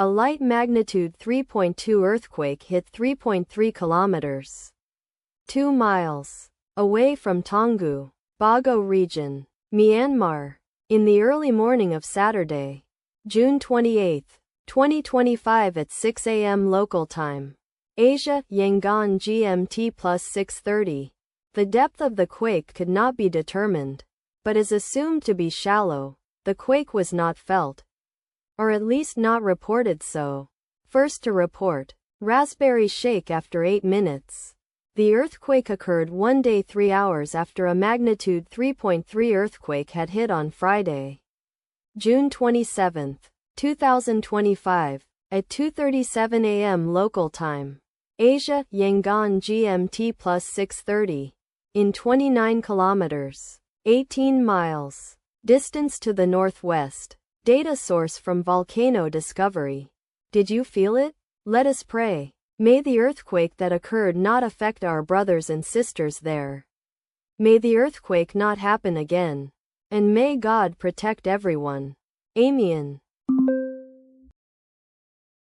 A light magnitude 3.2 earthquake hit 3.3 kilometers, 2 miles, away from Taungoo, Bago region, Myanmar, in the early morning of Saturday, June 28, 2025 at 6 a.m. local time. Asia, Yangon GMT plus 6:30. The depth of the quake could not be determined, but is assumed to be shallow. The quake was not felt, or at least not reported so. First to report, Raspberry shake after 8 minutes. The earthquake occurred 1 day 3 hours after a magnitude 3.3 earthquake had hit on Friday, June 27, 2025, at 2:37 a.m. local time. Asia, Yangon GMT plus 6:30. In 29 kilometers, 18 miles, distance to the northwest. Data source from Volcano Discovery. Did you feel it? Let us pray. May the earthquake that occurred not affect our brothers and sisters there. May the earthquake not happen again. And may God protect everyone. Amen.